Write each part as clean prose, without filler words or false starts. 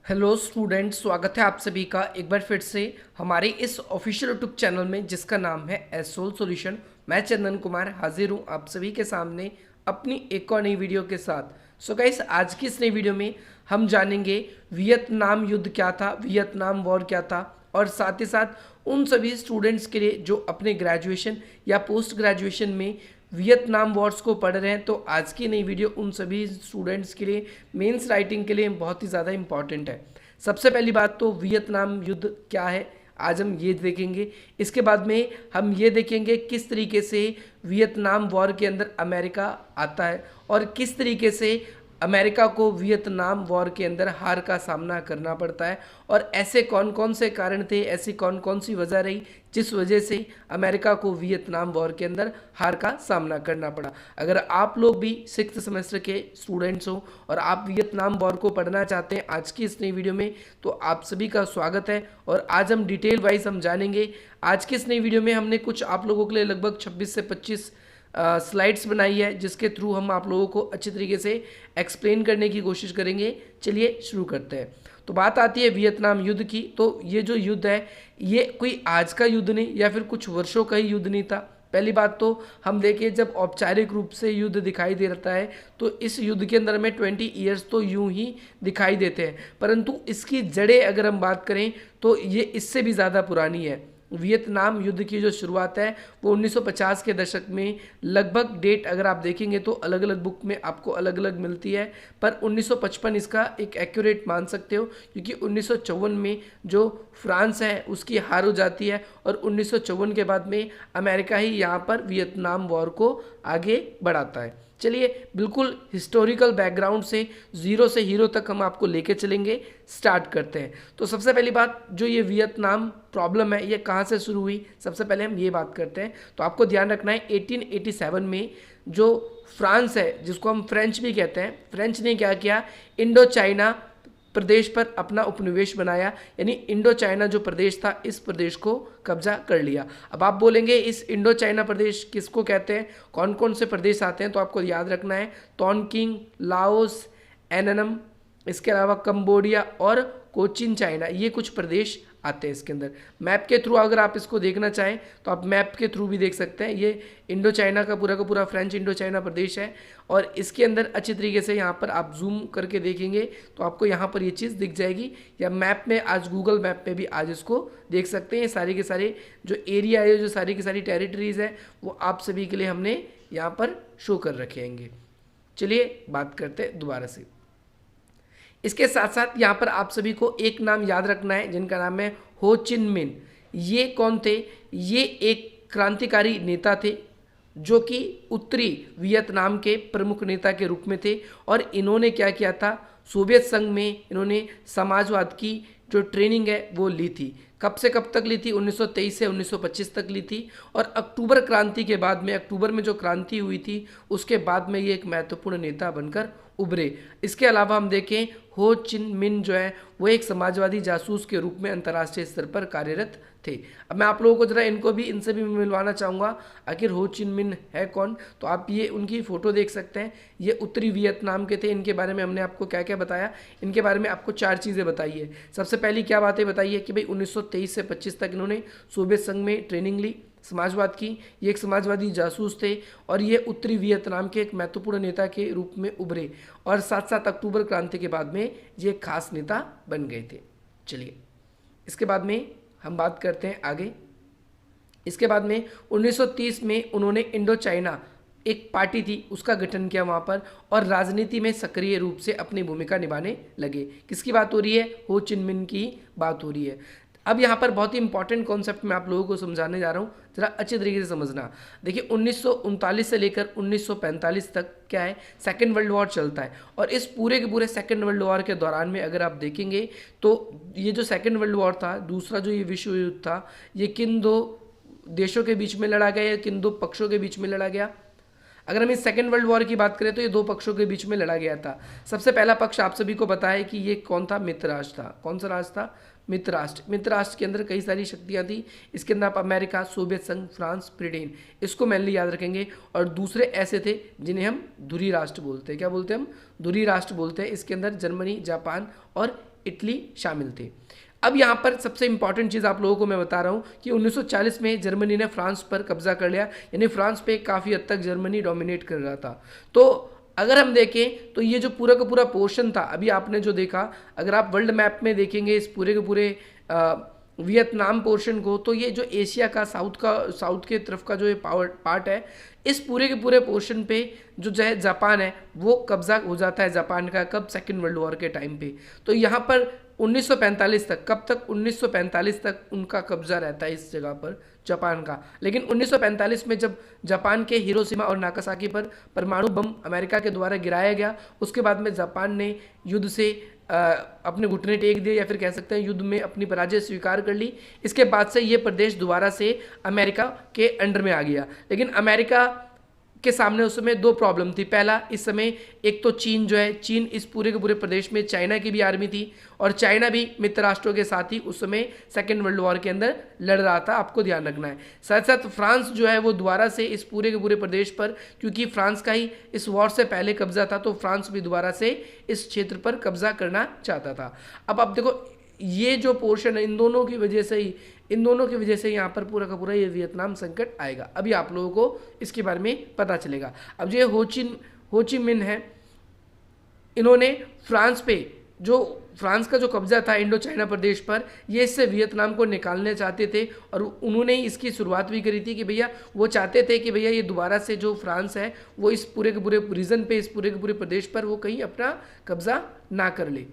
Hello students, स्वागत है आप सभी का एक बार फिर से हमारे इस ऑफिशियल यूट्यूब चैनल में जिसका नाम है एसोल सॉल्यूशन। मैं चंदन कुमार हाजिर हूँ आप सभी के सामने अपनी एक और नई वीडियो के साथ। सो गाइस, आज की इस नई वीडियो में हम जानेंगे वियतनाम युद्ध क्या था, वियतनाम वॉर क्या था, और साथ ही साथ उन सभी स्टूडेंट्स के लिए जो अपने ग्रेजुएशन या पोस्ट ग्रेजुएशन में वियतनाम वॉर्स को पढ़ रहे हैं। तो आज की नई वीडियो उन सभी स्टूडेंट्स के लिए मेंस राइटिंग के लिए बहुत ही ज़्यादा इंपॉर्टेंट है। सबसे पहली बात तो वियतनाम युद्ध क्या है, आज हम ये देखेंगे। इसके बाद में हम ये देखेंगे किस तरीके से वियतनाम वॉर के अंदर अमेरिका आता है और किस तरीके से अमेरिका को वियतनाम वॉर के अंदर हार का सामना करना पड़ता है, और ऐसे कौन कौन से कारण थे, ऐसी कौन कौन सी वजह रही जिस वजह से अमेरिका को वियतनाम वॉर के अंदर हार का सामना करना पड़ा। अगर आप लोग भी 6th सेमेस्टर के स्टूडेंट्स हो और आप वियतनाम वॉर को पढ़ना चाहते हैं आज की इस नई वीडियो में, तो आप सभी का स्वागत है। और आज हम डिटेल वाइज हम जानेंगे। आज की इस नई वीडियो में हमने कुछ आप लोगों के लिए लगभग 26 से 25 स्लाइड्स बनाई है जिसके थ्रू हम आप लोगों को अच्छी तरीके से एक्सप्लेन करने की कोशिश करेंगे। चलिए शुरू करते हैं। तो बात आती है वियतनाम युद्ध की। तो ये जो युद्ध है ये कोई आज का युद्ध नहीं या फिर कुछ वर्षों का ही युद्ध नहीं था। पहली बात तो हम देखें, जब औपचारिक रूप से युद्ध दिखाई दे रहा है तो इस युद्ध के अंदर में 20 ईयर्स तो यूं ही दिखाई देते हैं, परंतु इसकी जड़ें अगर हम बात करें तो ये इससे भी ज़्यादा पुरानी है। वियतनाम युद्ध की जो शुरुआत है वो 1950 के दशक में, लगभग डेट अगर आप देखेंगे तो अलग अलग बुक में आपको अलग अलग मिलती है, पर 1955 इसका एक एक्यूरेट मान सकते हो, क्योंकि 1954 में जो फ्रांस है उसकी हार हो जाती है और 1954 के बाद में अमेरिका ही यहाँ पर वियतनाम वॉर को आगे बढ़ाता है। चलिए बिल्कुल हिस्टोरिकल बैकग्राउंड से जीरो से हीरो तक हम आपको लेके चलेंगे। स्टार्ट करते हैं। तो सबसे पहली बात, जो ये वियतनाम प्रॉब्लम है ये कहाँ से शुरू हुई, सबसे पहले हम ये बात करते हैं। तो आपको ध्यान रखना है 1887 में जो फ्रांस है, जिसको हम फ्रेंच भी कहते हैं, फ्रेंच ने क्या किया, इंडो चाइना प्रदेश पर अपना उपनिवेश बनाया, यानी इंडो चाइना जो प्रदेश था इस प्रदेश को कब्जा कर लिया। अब आप बोलेंगे इस इंडो चाइना प्रदेश किसको कहते हैं, कौन कौन से प्रदेश आते हैं, तो आपको याद रखना है तोनकिंग, लाओस, एननम, इसके अलावा कंबोडिया और कोचिन चाइना, ये कुछ प्रदेश आते हैं इसके अंदर। मैप के थ्रू अगर आप इसको देखना चाहें तो आप मैप के थ्रू भी देख सकते हैं। ये इंडो चाइना का पूरा फ्रेंच इंडो चाइना प्रदेश है, और इसके अंदर अच्छी तरीके से यहाँ पर आप जूम करके देखेंगे तो आपको यहाँ पर ये चीज़ दिख जाएगी, या मैप में आज गूगल मैप में भी आज इसको देख सकते हैं। सारे के सारे जो एरिया है, जो सारी की सारी टेरिटरीज़ है, वो आप सभी के लिए हमने यहाँ पर शो कर रखेंगे। चलिए बात करते हैं दोबारा से। इसके साथ साथ यहाँ पर आप सभी को एक नाम याद रखना है जिनका नाम है हो चिन मिन। ये कौन थे, ये एक क्रांतिकारी नेता थे जो कि उत्तरी वियतनाम के प्रमुख नेता के रूप में थे, और इन्होंने क्या किया था, सोवियत संघ में इन्होंने समाजवाद की जो ट्रेनिंग है वो ली थी। कब से कब तक ली थी, 1923 से 1925 तक ली थी। और अक्टूबर क्रांति के बाद में, अक्टूबर में जो क्रांति हुई थी उसके बाद में ये एक महत्वपूर्ण नेता बनकर उभरे। इसके अलावा हम देखें हो चिन मिन जो है वो एक समाजवादी जासूस के रूप में अंतर्राष्ट्रीय स्तर पर कार्यरत थे। अब मैं आप लोगों को जरा इनको भी इनसे भी मिलवाना चाहूँगा, आखिर हो चिन मिन है कौन। तो आप ये उनकी फ़ोटो देख सकते हैं, ये उत्तरी वियतनाम के थे। इनके बारे में हमने आपको क्या क्या बताया, इनके बारे में आपको 4 चीज़ें बताई है। सबसे पहली क्या बातें बताई है कि भाई 1923 से 25 तक इन्होंने सोवियत संघ में ट्रेनिंग ली समाजवाद की, ये एक समाजवादी जासूस थे, और ये उत्तरी वियतनाम के एक महत्वपूर्ण नेता के रूप में उभरे, और साथ साथ अक्टूबर क्रांति के बाद में ये एक खास नेता बन गए थे। चलिए इसके बाद में हम बात करते हैं आगे। इसके बाद में 1930 में उन्होंने इंडो चाइना एक पार्टी थी उसका गठन किया वहाँ पर, और राजनीति में सक्रिय रूप से अपनी भूमिका निभाने लगे। किसकी बात हो रही है, हो चिन मिन की बात हो रही है। अब यहाँ पर बहुत ही इंपॉर्टेंट कॉन्सेप्ट मैं आप लोगों को समझाने जा रहा हूँ, जरा अच्छे तरीके से समझना। देखिए 1939 से लेकर 1945 तक क्या है, सेकेंड वर्ल्ड वॉर चलता है, और इस पूरे के पूरे सेकेंड वर्ल्ड वॉर के दौरान में अगर आप देखेंगे तो ये जो सेकेंड वर्ल्ड वॉर था, दूसरा जो ये विश्व युद्ध था, ये किन दो देशों के बीच में लड़ा गया या किन दो पक्षों के बीच में लड़ा गया। अगर हम इस सेकेंड वर्ल्ड वॉर की बात करें तो ये 2 पक्षों के बीच में लड़ा गया था। सबसे पहला पक्ष आप सभी को पता है कि ये कौन था, मित्र राष्ट्र था। कौन सा राष्ट्र था, मित्र राष्ट्र। मित्र राष्ट्र के अंदर कई सारी शक्तियां थी, इसके अंदर आप अमेरिका, सोवियत संघ, फ्रांस, ब्रिटेन, इसको मेनली याद रखेंगे। और दूसरे ऐसे थे जिन्हें हम धुरी राष्ट्र बोलते हैं। क्या बोलते हैं हम, धुरी राष्ट्र बोलते हैं। इसके अंदर जर्मनी, जापान और इटली शामिल थे। अब यहाँ पर सबसे इंपॉर्टेंट चीज़ आप लोगों को मैं बता रहा हूँ कि 1940 में जर्मनी ने फ्रांस पर कब्जा कर लिया, यानी फ्रांस पे काफ़ी हद तक जर्मनी डोमिनेट कर रहा था। तो अगर हम देखें तो ये जो पूरा का पूरा पोर्शन था, अभी आपने जो देखा, अगर आप वर्ल्ड मैप में देखेंगे इस पूरे के पूरे वियतनाम पोर्शन को, तो ये जो एशिया का साउथ के तरफ का जो ये पार्ट है, इस पूरे के पूरे पोर्शन पे जो है जापान है वो कब्जा हो जाता है जापान का, कब? सेकेंड वर्ल्ड वॉर के टाइम पे। तो यहाँ पर 1945 तक, कब तक? 1945 तक उनका कब्जा रहता है इस जगह पर, जापान का। लेकिन 1945 में जब जापान के हिरोशिमा और नागासाकी पर परमाणु बम अमेरिका के द्वारा गिराया गया, उसके बाद में जापान ने युद्ध से अपने घुटने टेक दिए, या फिर कह सकते हैं युद्ध में अपनी पराजय स्वीकार कर ली। इसके बाद से ये प्रदेश दोबारा से अमेरिका के अंडर में आ गया। लेकिन अमेरिका के सामने उस समय दो प्रॉब्लम थी। पहला, इस समय एक तो चीन जो है, चीन इस पूरे के पूरे प्रदेश में चाइना की भी आर्मी थी, और चाइना भी मित्र राष्ट्रों के साथ ही उस समय सेकेंड वर्ल्ड वॉर के अंदर लड़ रहा था, आपको ध्यान रखना है। साथ साथ फ्रांस जो है वो दोबारा से इस पूरे के पूरे प्रदेश पर, क्योंकि फ्रांस का ही इस वॉर से पहले कब्जा था, तो फ्रांस भी दोबारा से इस क्षेत्र पर कब्जा करना चाहता था। अब आप देखो, ये जो पोर्शन है, इन दोनों की वजह से यहाँ पर पूरा का पूरा ये वियतनाम संकट आएगा। अभी आप लोगों को इसके बारे में पता चलेगा। अब जो हो ची मिन है, इन्होंने फ्रांस पे, जो फ्रांस का जो कब्जा था इंडो चाइना प्रदेश पर, ये इससे वियतनाम को निकालना चाहते थे, और उन्होंने ही इसकी शुरुआत भी करी थी कि भैया वो चाहते थे कि भैया ये दोबारा से जो फ्रांस है वो इस पूरे के पूरे रीजन पे, इस पूरे के पूरे प्रदेश पर वो कहीं अपना कब्जा ना कर ले।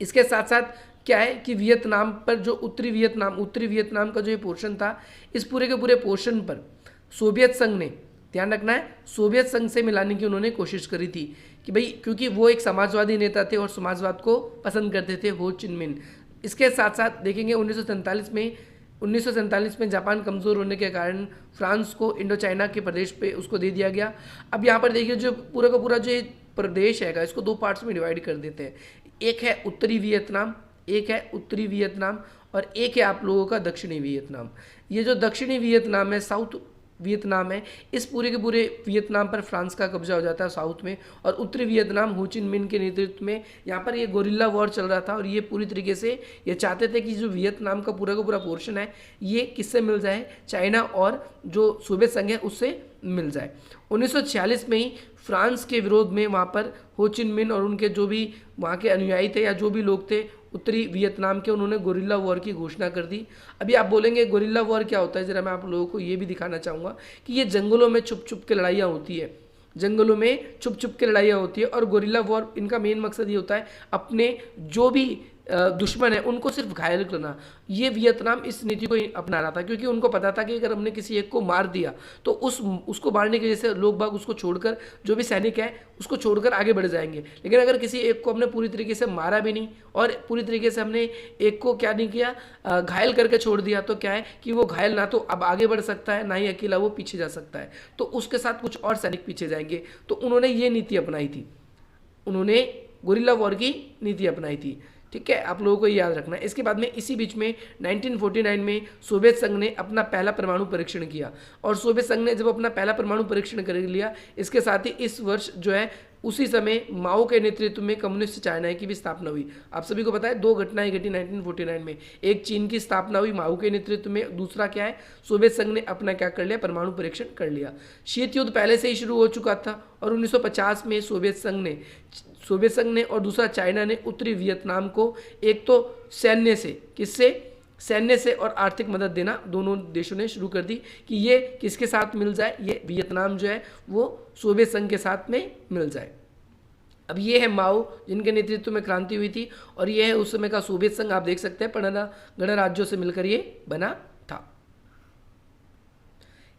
इसके साथ साथ क्या है कि वियतनाम पर जो उत्तरी वियतनाम का जो ये पोर्शन था, इस पूरे के पूरे पोर्शन पर सोवियत संघ ने, ध्यान रखना है, सोवियत संघ से मिलाने की उन्होंने कोशिश करी थी कि भाई, क्योंकि वो एक समाजवादी नेता थे और समाजवाद को पसंद करते थे, हो चिन मिन। इसके साथ साथ देखेंगे 1947 में जापान कमज़ोर होने के कारण फ्रांस को इंडो चाइना के प्रदेश पे उसको दे दिया गया। अब यहाँ पर देखिए जो पूरा का पूरा जो ये प्रदेश है, इसको दो पार्ट्स में डिवाइड कर देते हैं। एक है उत्तरी वियतनाम, और एक है आप लोगों का दक्षिणी वियतनाम। ये जो दक्षिणी वियतनाम है, साउथ वियतनाम है, इस पूरे के पूरे वियतनाम पर फ्रांस का कब्जा हो जाता है साउथ में, और उत्तरी वियतनाम हो चिन मिन के नेतृत्व में यहाँ पर ये गोरिल्ला वॉर चल रहा था, और ये पूरी तरीके से ये चाहते थे कि जो वियतनाम का पूरा पोर्शन है ये किससे मिल जाए? चाइना और जो सोवियत संघ है उससे मिल जाए। 1946 में ही फ्रांस के विरोध में वहाँ पर हो चिन मिन और उनके जो भी वहाँ के अनुयायी थे या जो भी लोग थे उत्तरी वियतनाम के, उन्होंने गोरिल्ला वॉर की घोषणा कर दी। अभी आप बोलेंगे गोरिल्ला वॉर क्या होता है, जरा मैं आप लोगों को ये भी दिखाना चाहूँगा कि ये जंगलों में छुप छुप के लड़ाइयाँ होती है, और गोरिल्ला वॉर इनका मेन मकसद ये होता है अपने जो भी दुश्मन है उनको सिर्फ घायल करना। ये वियतनाम इस नीति को अपना रहा था, क्योंकि उनको पता था कि अगर हमने किसी एक को मार दिया तो उसको मारने की वजह से लोग बाग उसको छोड़कर, जो भी सैनिक है उसको छोड़कर आगे बढ़ जाएंगे। लेकिन अगर किसी एक को हमने पूरी तरीके से मारा भी नहीं और पूरी तरीके से हमने एक को क्या नहीं किया, घायल करके छोड़ दिया, तो क्या है कि वो घायल ना तो अब आगे बढ़ सकता है, ना ही अकेला वो पीछे जा सकता है, तो उसके साथ कुछ और सैनिक पीछे जाएंगे। तो उन्होंने ये नीति अपनाई थी, उन्होंने गोरिल्ला वॉर की नीति अपनाई थी। ठीक है, आप लोगों को याद रखना है। इसके बाद में इसी बीच में 1949 में सोवियत संघ ने अपना पहला परमाणु परीक्षण किया, और सोवियत संघ ने जब अपना पहला परमाणु परीक्षण कर लिया, इसके साथ ही इस वर्ष जो है उसी समय माओ के नेतृत्व में कम्युनिस्ट चाइना की भी स्थापना हुई। आप सभी को पता है दो घटनाएं घटी 1949 में, एक चीन की स्थापना हुई माओ के नेतृत्व में, दूसरा क्या है, सोवियत संघ ने अपना क्या कर लिया, परमाणु परीक्षण कर लिया। शीत युद्ध पहले से ही शुरू हो चुका था, और 1950 में सोवियत संघ ने और दूसरा चाइना ने उत्तरी वियतनाम को एक तो सैन्य से और आर्थिक मदद देना दोनों देशों ने शुरू कर दी कि ये किसके साथ मिल जाए, ये वियतनाम जो है वो सोवियत संघ के साथ में मिल जाए। अब ये है माओ जिनके नेतृत्व में क्रांति हुई थी, और ये है उस समय का सोवियत संघ। आप देख सकते हैं गणराज्यों से मिलकर ये बना था।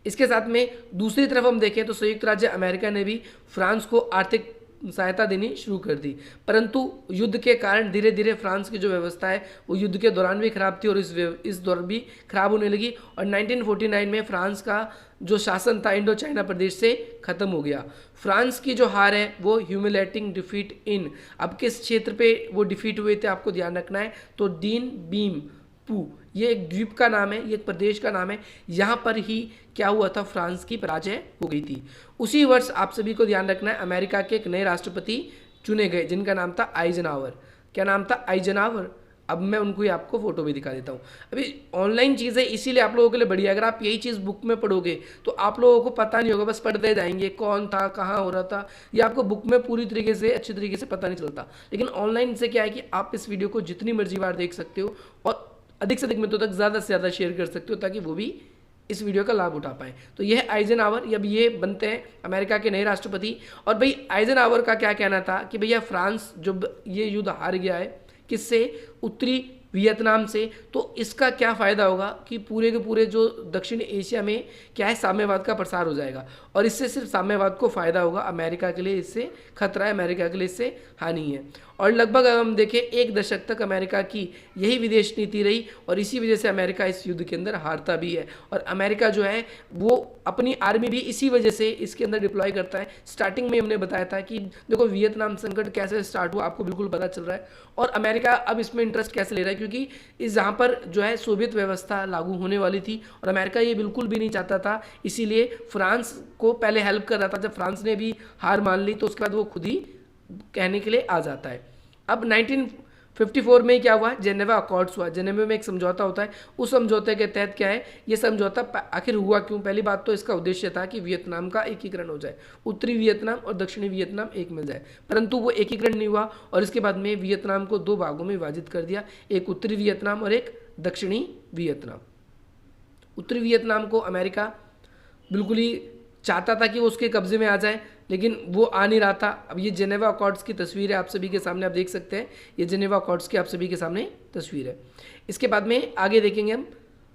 इसके साथ में दूसरी तरफ हम देखें तो संयुक्त राज्य अमेरिका ने भी फ्रांस को आर्थिक सहायता देनी शुरू कर दी, परंतु युद्ध के कारण धीरे धीरे फ्रांस की जो व्यवस्था है वो युद्ध के दौरान भी खराब थी और इस दौरान भी खराब होने लगी, और 1949 में फ्रांस का जो शासन था इंडो चाइना प्रदेश से खत्म हो गया। फ्रांस की जो हार है वो ह्यूमिलेटिंग डिफीट इन, अब किस क्षेत्र पे वो डिफीट हुए थे आपको ध्यान रखना है, तो डीन बीम पू, ये एक द्वीप का नाम है, ये एक प्रदेश का नाम है, यहाँ पर ही क्या हुआ था, फ्रांस की पराजय हो गई थी। उसी वर्ष आप सभी को ध्यान रखना है अमेरिका के एक नए राष्ट्रपति चुने गए जिनका नाम था आइजनहावर। क्या नाम था, आइजनहावर। अब मैं उनको ही आपको फोटो भी दिखा देता हूँ। अभी ऑनलाइन चीज़ें इसीलिए आप लोगों के लिए बढ़िया है। अगर आप यही चीज़ बुक में पढ़ोगे तो आप लोगों को पता नहीं होगा, बस पढ़ते जाएंगे कौन था, कहाँ हो रहा था, ये आपको बुक में पूरी तरीके से अच्छी तरीके से पता नहीं चलता। लेकिन ऑनलाइन से क्या है कि आप इस वीडियो को जितनी मर्जी बार देख सकते हो और अधिक से अधिक मिनटों तक ज़्यादा से ज़्यादा शेयर कर सकते हो, ताकि वो भी इस वीडियो का लाभ उठा पाए। तो यह आइजनहावर, अब ये बनते हैं अमेरिका के नए राष्ट्रपति। और भाई आइजनहावर का क्या कहना था कि भैया फ्रांस जब ये युद्ध हार गया है, किससे, उत्तरी वियतनाम से, तो इसका क्या फ़ायदा होगा कि पूरे के पूरे जो दक्षिण एशिया में क्या है, साम्यवाद का प्रसार हो जाएगा। और इससे सिर्फ साम्यवाद को फ़ायदा होगा, अमेरिका के लिए इससे खतरा है, अमेरिका के लिए इससे हानि है। और लगभग अगर हम देखें 1 दशक तक अमेरिका की यही विदेश नीति रही, और इसी वजह से अमेरिका इस युद्ध के अंदर हारता भी है। और अमेरिका जो है वो अपनी आर्मी भी इसी वजह से इसके अंदर डिप्लॉय करता है। स्टार्टिंग में हमने बताया था कि देखो वियतनाम संकट कैसे स्टार्ट हुआ, आपको बिल्कुल पता चल रहा है। और अमेरिका अब इसमें इंटरेस्ट कैसे ले रहा है, क्योंकि इस जहाँ पर जो है सोवियत व्यवस्था लागू होने वाली थी और अमेरिका ये बिल्कुल भी नहीं चाहता था, इसीलिए फ्रांस को पहले हेल्प कर रहा था। जब फ्रांस ने भी हार मान ली तो उसके बाद वो खुद ही कहने के लिए आ जाता है। अब 1954 में क्या हुआ, जेनेवा अकॉर्ड्स हुआ। जेनेवा में एक समझौता होता है, उस समझौते के तहत क्या है, ये समझौता आखिर हुआ क्यों। पहली बात तो इसका उद्देश्य था कि वियतनाम का एकीकरण हो जाए, उत्तरी वियतनाम और दक्षिणी वियतनाम एक मिल जाए, परंतु वो एकीकरण नहीं हुआ। और इसके बाद में वियतनाम को 2 भागों में विभाजित कर दिया, एक उत्तरी वियतनाम और एक दक्षिणी वियतनाम। उत्तरी वियतनाम को अमेरिका बिल्कुल ही चाहता था कि वो उसके कब्जे में आ जाए, लेकिन वो आ नहीं रहा था। अब ये जेनेवा अकॉर्ड्स की तस्वीर है आप सभी के सामने, आप देख सकते हैं, ये जेनेवा अकॉर्ड्स की आप सभी के सामने तस्वीर है। इसके बाद में आगे देखेंगे हम।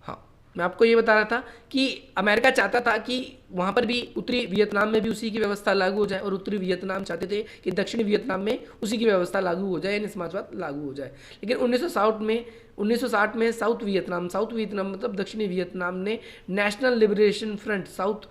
हाँ, मैं आपको ये बता रहा था कि अमेरिका चाहता था कि वहाँ पर भी उत्तरी वियतनाम में भी उसी की व्यवस्था लागू हो जाए, और उत्तरी वियतनाम चाहते थे कि दक्षिणी वियतनाम में उसी की व्यवस्था लागू हो जाए, यानी समाजवाद लागू हो जाए। लेकिन 1960 में साउथ वियतनाम मतलब दक्षिणी वियतनाम ने national liberation front south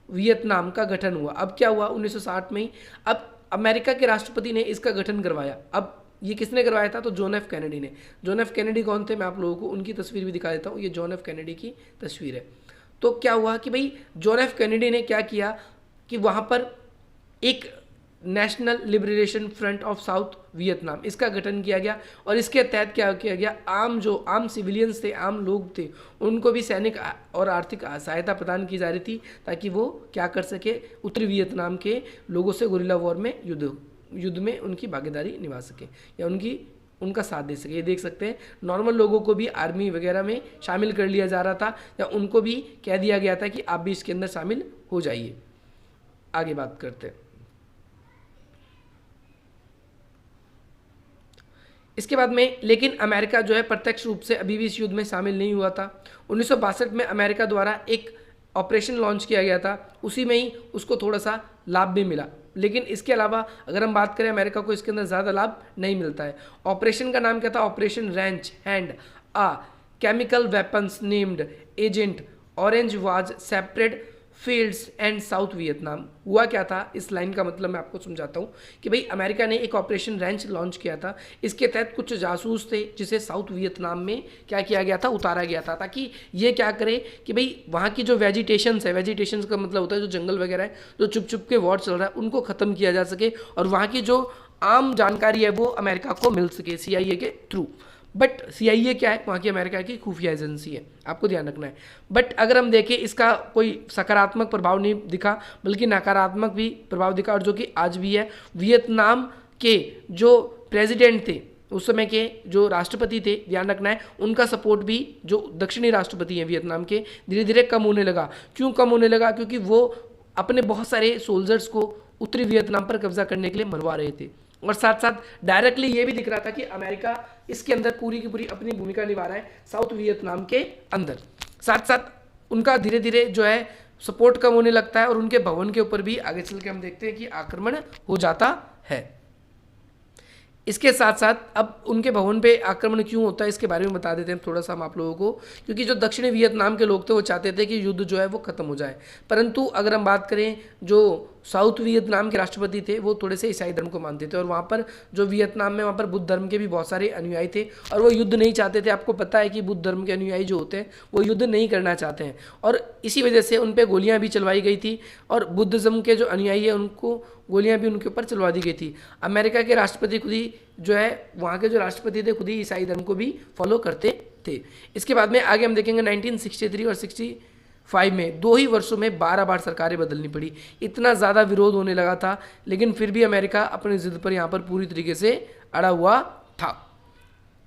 Vietnam का गठन हुआ। अब क्या हुआ 1960 में ही, अब अमेरिका के राष्ट्रपति ने इसका गठन करवाया। अब ये किसने करवाया था, तो जॉन एफ कैनेडी ने। जॉन एफ कैनेडी कौन थे, मैं आप लोगों को उनकी तस्वीर भी दिखा देता हूँ। ये जॉन एफ कैनेडी की तस्वीर है। तो क्या हुआ कि भाई जॉन एफ कैनेडी ने क्या किया कि वहाँ पर एक national liberation front of south Vietnam, इसका गठन किया गया। और इसके तहत क्या किया गया, आम सिविलियंस थे, आम लोग थे, उनको भी सैनिक और आर्थिक सहायता प्रदान की जा रही थी, ताकि वो क्या कर सके, उत्तरी वियतनाम के लोगों से गुरिल्ला वॉर में युद्ध में उनकी भागीदारी निभा सके या उनका साथ दे सके। ये देख सकते हैं, नॉर्मल लोगों को भी आर्मी वगैरह में शामिल कर लिया जा रहा था, या उनको भी कह दिया गया था कि आप भी इसके अंदर शामिल हो जाइए। आगे बात करते हैं। इसके बाद में लेकिन अमेरिका जो है प्रत्यक्ष रूप से अभी भी इस युद्ध में शामिल नहीं हुआ था। 1962 में अमेरिका द्वारा एक ऑपरेशन लॉन्च किया गया था, उसी में ही उसको थोड़ा सा लाभ भी मिला। लेकिन इसके अलावा अगर हम बात करें, अमेरिका को इसके अंदर ज़्यादा लाभ नहीं मिलता है। ऑपरेशन का नाम क्या था, operation ranch hand a chemical weapons named agent orange was separate fields and South Vietnam. हुआ क्या था, इस लाइन का मतलब मैं आपको समझाता हूँ कि भाई अमेरिका ने एक ऑपरेशन रैंच लॉन्च किया था। इसके तहत कुछ जासूस थे जिसे साउथ वियतनाम में क्या किया गया था, उतारा गया था, ताकि ये क्या करे कि भाई वहाँ की जो वेजिटेशंस है, वेजिटेशंस का मतलब होता है जो जंगल वगैरह है, जो चुप चुप के वॉर चल रहा है, उनको ख़त्म किया जा सके और वहाँ की जो आम जानकारी है वो अमेरिका को मिल सके CIA के थ्रू। बट CIA क्या है, वहाँ की अमेरिका की खुफिया एजेंसी है, आपको ध्यान रखना है। बट अगर हम देखें, इसका कोई सकारात्मक प्रभाव नहीं दिखा, बल्कि नकारात्मक भी प्रभाव दिखा, और जो कि आज भी है। वियतनाम के जो प्रेसिडेंट थे, उस समय के जो राष्ट्रपति थे, ध्यान रखना है, उनका सपोर्ट भी जो दक्षिणी राष्ट्रपति हैं वियतनाम के, धीरे धीरे कम होने लगा। क्यों कम होने लगा, क्योंकि वो अपने बहुत सारे सोल्जर्स को उत्तरी वियतनाम पर कब्जा करने के लिए मरवा रहे थे। और साथ साथ डायरेक्टली ये भी दिख रहा था कि अमेरिका इसके अंदर पूरी की पूरी अपनी भूमिका निभा रहा है साउथ वियतनाम के अंदर। साथ साथ उनका धीरे धीरे जो है सपोर्ट कम होने लगता है, और उनके भवन के ऊपर भी आगे चल के हम देखते हैं कि आक्रमण हो जाता है। इसके साथ साथ अब उनके भवन पे आक्रमण क्यों होता है, इसके बारे में बता देते हैं थोड़ा सा हम आप लोगों को। क्योंकि जो दक्षिणी वियतनाम के लोग थे वो चाहते थे कि युद्ध जो है वो खत्म हो जाए, परंतु अगर हम बात करें जो साउथ वियतनाम के राष्ट्रपति थे वो थोड़े से ईसाई धर्म को मानते थे, और वहाँ पर जो वियतनाम में वहाँ पर बुद्ध धर्म के भी बहुत सारे अनुयायी थे, और वो युद्ध नहीं चाहते थे। आपको पता है कि बुद्ध धर्म के अनुयायी जो होते हैं वो युद्ध नहीं करना चाहते हैं, और इसी वजह से उन पर गोलियाँ भी चलवाई गई थी, और बुद्धिज़्म के जो अनुयायी है उनको गोलियाँ भी उनके ऊपर चलवा दी गई थी। अमेरिका के राष्ट्रपति खुद ही जो है, वहाँ के जो राष्ट्रपति थे खुद ही ईसाई धर्म को भी फॉलो करते थे। इसके बाद में आगे हम देखेंगे 1963 और 65 में 2 ही वर्षों में 12 बार सरकारें बदलनी पड़ी। इतना ज़्यादा विरोध होने लगा था, लेकिन फिर भी अमेरिका अपनी ज़िद पर यहाँ पर पूरी तरीके से अड़ा हुआ था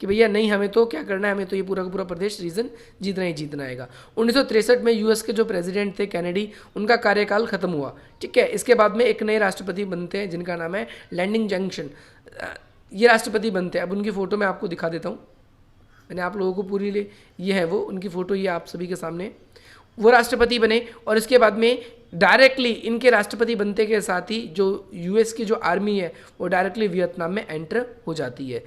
कि भैया नहीं, हमें तो क्या करना है, हमें तो ये पूरा का पूरा प्रदेश रीजन जीतना ही जीतना आएगा। 1963 में यूएस के जो प्रेसिडेंट थे कैनेडी, उनका कार्यकाल खत्म हुआ। ठीक है, इसके बाद में एक नए राष्ट्रपति बनते हैं जिनका नाम है लैंडिंग जंक्शन। ये राष्ट्रपति बनते हैं। अब उनकी फ़ोटो मैं आपको दिखा देता हूँ, मैंने आप लोगों को पूरी ये है वो उनकी फ़ोटो, ये आप सभी के सामने। वो राष्ट्रपति बने, और इसके बाद में डायरेक्टली इनके राष्ट्रपति बनते के साथ ही जो यूएस की जो आर्मी है वो डायरेक्टली वियतनाम में एंटर हो जाती है।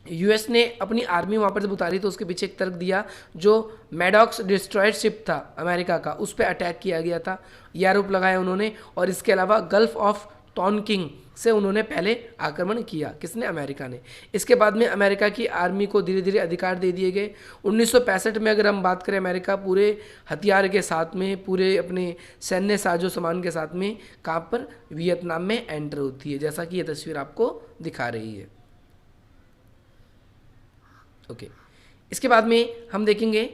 यूएस ने अपनी आर्मी वहाँ पर जब उतारी तो उसके पीछे एक तर्क दिया, जो मैडॉक्स डिस्ट्रॉयड शिप था अमेरिका का, उस पर अटैक किया गया था, ये आरोप लगाया उन्होंने। और इसके अलावा गल्फ ऑफ टॉनकिंग से उन्होंने पहले आक्रमण किया, किसने? अमेरिका ने। इसके बाद में अमेरिका की आर्मी को धीरे धीरे अधिकार दे दिए गए। 1965 में अगर हम बात करें, अमेरिका पूरे हथियार के साथ में, पूरे अपने सैन्य साजो सामान के साथ में कहाँ पर? वियतनाम में एंटर होती है, जैसा कि ये तस्वीर आपको दिखा रही है। ओके, इसके बाद में हम देखेंगे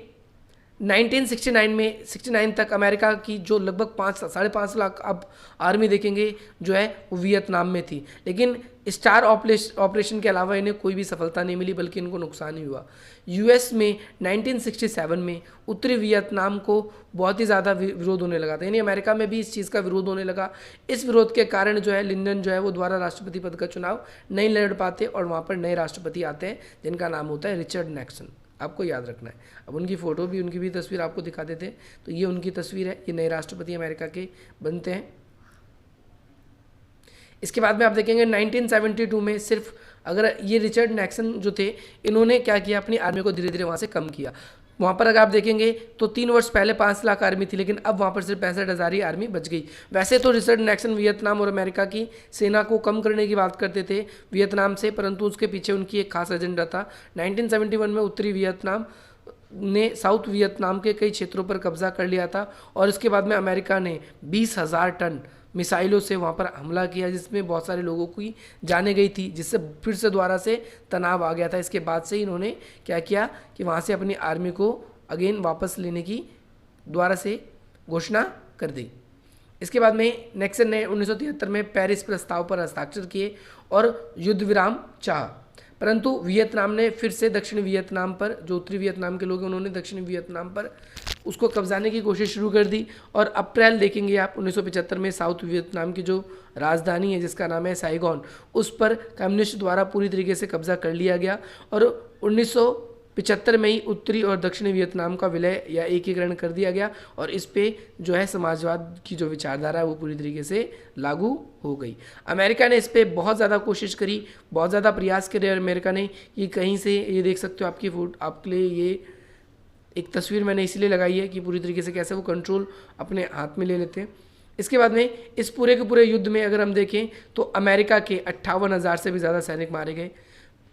1969 में 69 तक अमेरिका की जो लगभग 5.5 लाख अब आर्मी देखेंगे जो है वो वियतनाम में थी, लेकिन स्टार ऑपरेशन के अलावा इन्हें कोई भी सफलता नहीं मिली, बल्कि इनको नुकसान ही हुआ। यूएस में 1967 में उत्तरी वियतनाम को बहुत ही ज़्यादा विरोध होने लगा था, यानी अमेरिका में भी इस चीज़ का विरोध होने लगा। इस विरोध के कारण जो है लिंडन जो है वो दोबारा राष्ट्रपति पद का चुनाव नहीं लड़ पाते, और वहाँ पर नए राष्ट्रपति आते हैं जिनका नाम होता है रिचर्ड नैक्सन। आपको याद रखना है। अब उनकी फ़ोटो भी, उनकी भी तस्वीर आपको दिखा देते हैं। तो ये उनकी तस्वीर है, ये नए राष्ट्रपति अमेरिका के बनते हैं। इसके बाद में आप देखेंगे 1972 में सिर्फ, अगर ये रिचर्ड नैक्सन जो थे, इन्होंने क्या किया, अपनी आर्मी को धीरे धीरे वहाँ से कम किया। वहाँ पर अगर आप देखेंगे तो 3 वर्ष पहले 5 लाख आर्मी थी, लेकिन अब वहाँ पर सिर्फ 65,000 ही आर्मी बच गई। वैसे तो रिचर्ड नैक्सन वियतनाम और अमेरिका की सेना को कम करने की बात करते थे वियतनाम से, परंतु उसके पीछे उनकी एक खास एजेंडा था। 1971 में उत्तरी वियतनाम ने साउथ वियतनाम के कई क्षेत्रों पर कब्जा कर लिया था, और इसके बाद में अमेरिका ने 20,000 टन मिसाइलों से वहाँ पर हमला किया, जिसमें बहुत सारे लोगों की जाने गई थी, जिससे फिर से दोबारा से तनाव आ गया था। इसके बाद से इन्होंने क्या किया कि वहाँ से अपनी आर्मी को अगेन वापस लेने की दोबारा से घोषणा कर दी। इसके बाद में नैक्सन ने 1973 में पेरिस प्रस्ताव पर हस्ताक्षर किए और युद्ध विराम चाहा, परंतु वियतनाम ने फिर से दक्षिणी वियतनाम पर, जो उत्तरी वियतनाम के लोग हैं उन्होंने दक्षिणी वियतनाम पर उसको कब्जाने की कोशिश शुरू कर दी। और अप्रैल देखेंगे आप 1975 में साउथ वियतनाम की जो राजधानी है जिसका नाम है साइगॉन, उस पर कम्युनिस्ट द्वारा पूरी तरीके से कब्जा कर लिया गया, और 1975 में ही उत्तरी और दक्षिणी वियतनाम का विलय या एकीकरण कर दिया गया, और इस पे जो है समाजवाद की जो विचारधारा है वो पूरी तरीके से लागू हो गई। अमेरिका ने इस पे बहुत ज़्यादा कोशिश करी, बहुत ज़्यादा प्रयास करे अमेरिका ने कि कहीं से, ये देख सकते हो आपके लिए ये एक तस्वीर मैंने इसलिए लगाई है कि पूरी तरीके से कैसे वो कंट्रोल अपने हाथ में ले लेते हैं। इसके बाद में इस पूरे के पूरे युद्ध में अगर हम देखें तो अमेरिका के 58,000 से भी ज़्यादा सैनिक मारे गए,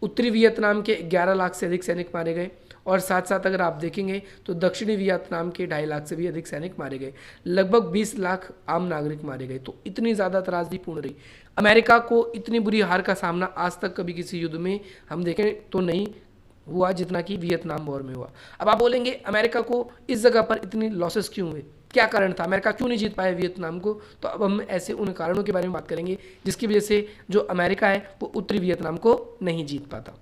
उत्तरी वियतनाम के 11 लाख से अधिक सैनिक मारे गए, और साथ साथ अगर आप देखेंगे तो दक्षिणी वियतनाम के 2.5 लाख से भी अधिक सैनिक मारे गए, लगभग 20 लाख आम नागरिक मारे गए। तो इतनी ज़्यादा त्रासदीपूर्ण रही। अमेरिका को इतनी बुरी हार का सामना आज तक कभी किसी युद्ध में हम देखें तो नहीं हुआ जितना कि वियतनाम वॉर में हुआ। अब आप बोलेंगे अमेरिका को इस जगह पर इतनी लॉसेस क्यों हुए, क्या कारण था, अमेरिका क्यों नहीं जीत पाया वियतनाम को? तो अब हम ऐसे उन कारणों के बारे में बात करेंगे जिसकी वजह से जो अमेरिका है वो उत्तरी वियतनाम को नहीं जीत पाता।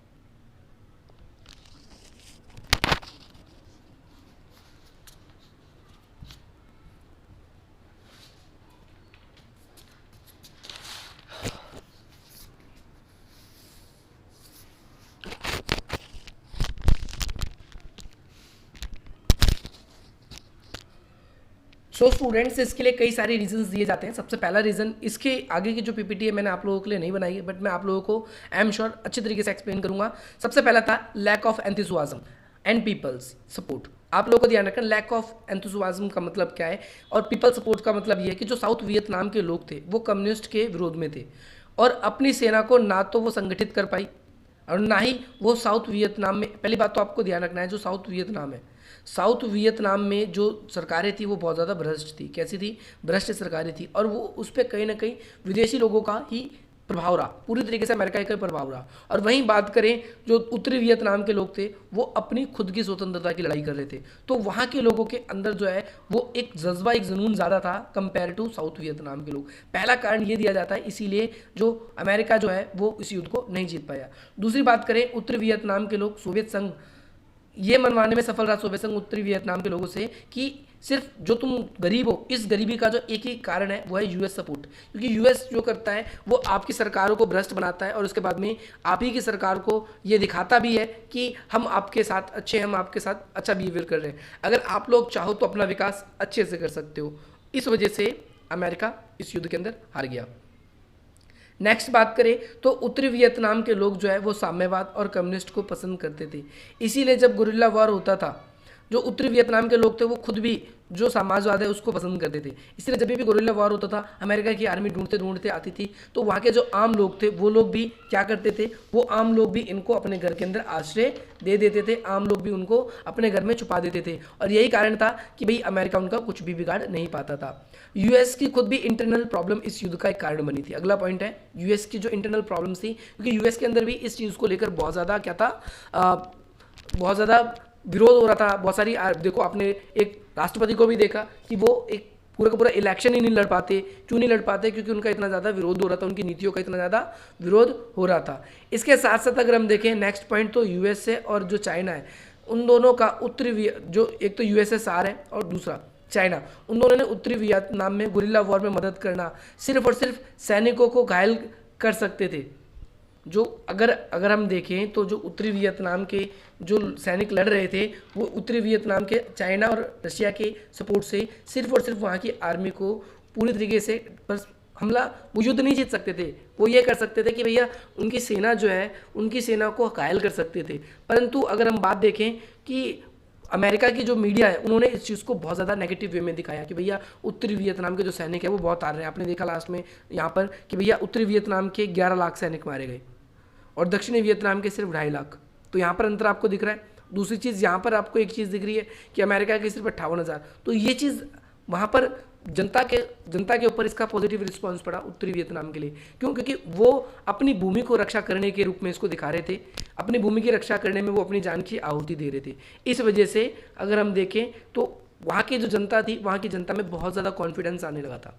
सो स्टूडेंट्स, इसके लिए कई सारे रीजंस दिए जाते हैं। सबसे पहला रीज़न, इसके आगे की जो पीपीटी है मैंने आप लोगों के लिए नहीं बनाई है, बट मैं आप लोगों को आई एम श्योर अच्छी तरीके से एक्सप्लेन करूंगा। सबसे पहला था lack of enthusiasm and people's support. आप लोगों को ध्यान रखना, लैक ऑफ एंथुसियाज्म का मतलब क्या है, और पीपल सपोर्ट का मतलब ये है कि जो साउथ वियतनाम के लोग थे वो कम्युनिस्ट के विरोध में थे और अपनी सेना को ना तो वो संगठित कर पाई और ना ही वो साउथ वियतनाम में, पहली बात तो आपको ध्यान रखना है, जो साउथ वियतनाम है, साउथ वियतनाम में जो सरकारें थी वो बहुत ज़्यादा भ्रष्ट थी। कैसी थी? भ्रष्ट सरकारें थी, और वो उस पर कहीं ना कहीं विदेशी लोगों का ही प्रभाव रहा, पूरी तरीके से अमेरिका का प्रभाव रहा। और वहीं बात करें जो उत्तरी वियतनाम के लोग थे वो अपनी खुद की स्वतंत्रता की लड़ाई कर रहे थे, तो वहाँ के लोगों के अंदर जो है वो एक जज्बा, एक जुनून ज़्यादा था कंपेयर टू साउथ वियतनाम के लोग। पहला कारण ये दिया जाता है, इसीलिए जो अमेरिका जो है वो इस युद्ध को नहीं जीत पाया। दूसरी बात करें, उत्तरी वियतनाम के लोग सोवियत संघ ये मनवाने में सफल रहा, सोवियत संघ उत्तरी वियतनाम के लोगों से, कि सिर्फ जो तुम गरीब हो, इस गरीबी का जो एक ही कारण है वो है यूएस सपोर्ट। क्योंकि यूएस जो करता है वो आपकी सरकारों को भ्रष्ट बनाता है और उसके बाद में आप ही की सरकार को ये दिखाता भी है कि हम आपके साथ अच्छे, हम आपके साथ अच्छा बिहेवियर कर रहे हैं। अगर आप लोग चाहो तो अपना विकास अच्छे से कर सकते हो। इस वजह से अमेरिका इस युद्ध के अंदर हार गया। नेक्स्ट बात करें तो उत्तरी वियतनाम के लोग जो है वो साम्यवाद और कम्युनिस्ट को पसंद करते थे, इसीलिए जब गुरिल्ला वॉर होता था, जो उत्तरी वियतनाम के लोग थे वो खुद भी जो समाजवाद है उसको पसंद करते थे। इसलिए जब भी गुरिल्ला वॉर होता था, अमेरिका की आर्मी ढूंढते ढूंढते आती थी, तो वहाँ के जो आम लोग थे वो लोग भी क्या करते थे, वो आम लोग भी इनको अपने घर के अंदर आश्रय दे देते थे, आम लोग भी उनको अपने घर में छुपा देते थे। और यही कारण था कि भाई अमेरिका उनका कुछ भी बिगाड़ नहीं पाता था। यूएस की खुद भी इंटरनल प्रॉब्लम इस युद्ध का एक कारण बनी थी। अगला पॉइंट है यूएस की जो इंटरनल प्रॉब्लम्स थी, क्योंकि यूएस के अंदर भी इस चीज़ को लेकर बहुत ज़्यादा क्या था, बहुत ज़्यादा विरोध हो रहा था। बहुत सारी देखो, आपने एक राष्ट्रपति को भी देखा कि वो एक पूरा का पूरा इलेक्शन ही नहीं लड़ पाते। क्यों नहीं लड़ पाते? क्योंकि उनका इतना ज़्यादा विरोध हो रहा था, उनकी नीतियों का इतना ज़्यादा विरोध हो रहा था। इसके साथ साथ अगर हम देखें नेक्स्ट पॉइंट, तो यूएसए और जो चाइना है, उन दोनों का उत्तरी जो एक तो यूएसएसआर है और दूसरा चाइना, उन दोनों ने उत्तरी वियतनाम में गुरिल्ला वॉर में मदद करना, सिर्फ और सिर्फ सैनिकों को घायल कर सकते थे। जो अगर हम देखें तो जो उत्तरी वियतनाम के जो सैनिक लड़ रहे थे वो उत्तरी वियतनाम के चाइना और रशिया के सपोर्ट से सिर्फ और सिर्फ वहाँ की आर्मी को पूरी तरीके से बस हमला, वो युद्ध नहीं जीत सकते थे। वो ये कर सकते थे कि भैया उनकी सेना जो है, उनकी सेना को घायल कर सकते थे। परंतु अगर हम बात देखें कि अमेरिका की जो मीडिया है उन्होंने इस चीज़ को बहुत ज़्यादा नेगेटिव वे में दिखाया कि भैया उत्तरी वियतनाम के जो सैनिक है वो बहुत हार रहे हैं। आपने देखा लास्ट में यहाँ पर कि भैया उत्तरी वियतनाम के 11 लाख सैनिक मारे गए और दक्षिणी वियतनाम के सिर्फ 2.5 लाख। तो यहाँ पर अंतर आपको दिख रहा है। दूसरी चीज़ यहाँ पर आपको एक चीज़ दिख रही है कि अमेरिका के सिर्फ 58,000। तो ये चीज़ वहाँ पर जनता के ऊपर इसका पॉजिटिव रिस्पांस पड़ा उत्तरी वियतनाम के लिए। क्यों? क्योंकि वो अपनी भूमि को रक्षा करने के रूप में इसको दिखा रहे थे, अपनी भूमि की रक्षा करने में वो अपनी जान की आहुति दे रहे थे। इस वजह से अगर हम देखें तो वहाँ की जो जनता थी, वहाँ की जनता में बहुत ज़्यादा कॉन्फिडेंस आने लगा था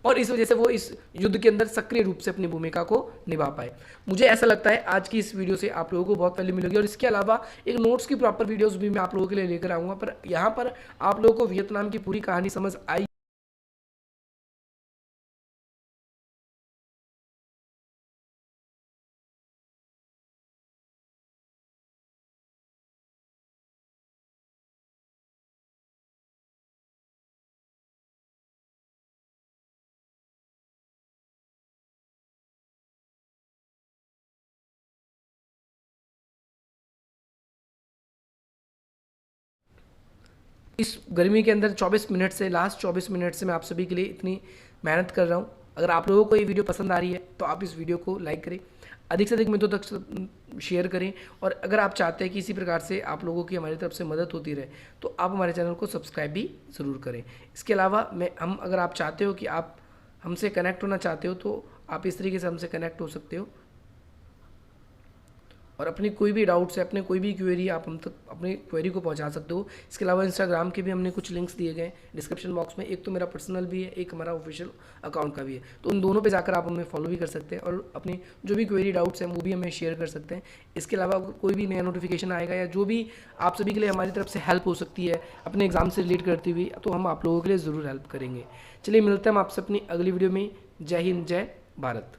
और इस वजह से वो इस युद्ध के अंदर सक्रिय रूप से अपनी भूमिका को निभा पाए। मुझे ऐसा लगता है आज की इस वीडियो से आप लोगों को बहुत वैल्यू मिलेगी और इसके अलावा एक नोट्स की प्रॉपर वीडियोस भी मैं आप लोगों के लिए लेकर आऊँगा। पर यहाँ पर आप लोगों को वियतनाम की पूरी कहानी समझ आई। इस गर्मी के अंदर 24 मिनट से, लास्ट 24 मिनट से मैं आप सभी के लिए इतनी मेहनत कर रहा हूँ। अगर आप लोगों को ये वीडियो पसंद आ रही है तो आप इस वीडियो को लाइक करें, अधिक से अधिक मित्रों तक शेयर करें, और अगर आप चाहते हैं कि इसी प्रकार से आप लोगों की हमारी तरफ से मदद होती रहे तो आप हमारे चैनल को सब्सक्राइब भी ज़रूर करें। इसके अलावा अगर आप चाहते हो कि आप हमसे कनेक्ट होना चाहते हो तो आप इस तरीके से हमसे कनेक्ट हो सकते हो और अपनी कोई भी डाउट्स है, अपने कोई भी क्वेरी आप हम तक अपनी क्वेरी को पहुंचा सकते हो। इसके अलावा इंस्टाग्राम के भी हमने कुछ लिंक्स दिए गए डिस्क्रिप्शन बॉक्स में, एक तो मेरा पर्सनल भी है, एक हमारा ऑफिशियल अकाउंट का भी है। तो उन दोनों पे जाकर आप हमें फॉलो भी कर सकते हैं और अपनी जो भी क्वेरी डाउट्स हैं वो भी हमें शेयर कर सकते हैं। इसके अलावा कोई भी नया नोटिफिकेशन आएगा या जो भी आप सभी के लिए हमारी तरफ से हेल्प हो सकती है अपने एग्जाम से रिलेट करती हुई, तो हम आप लोगों के लिए ज़रूर हेल्प करेंगे। चलिए मिलते हैं हम आपसे अपनी अगली वीडियो में। जय हिंद, जय भारत।